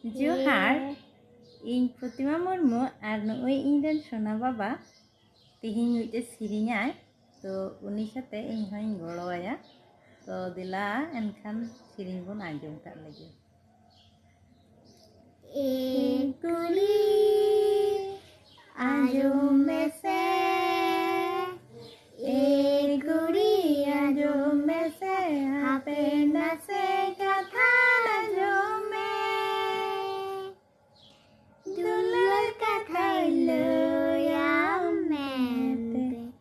जोहार इन प्रतिमा मुर्मू और नई इन सोना बाबा तिहिन मिट्टे सेरिङाय तो उनी साथे इन हईं गड़ोया तो दिला एनखान सेरिङ बन आंजम काट लगे कुली आंजम में से कुड़ी आंजम में से हापे नसे कथा आंजम में दुलर कथा लोया में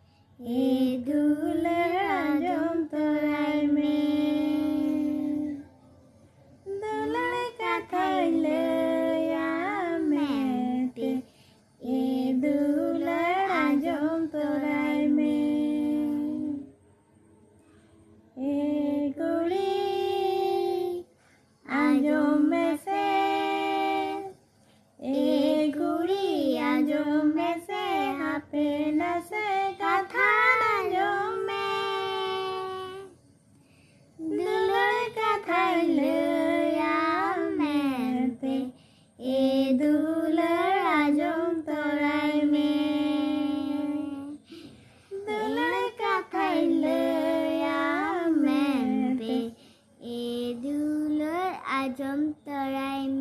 दुलर आंजम तोराय में दुलर कथा लोया में दुलर आंजम तोराय में कुड़ी आंजम में से कुड़ी आंजम में से हापे नसे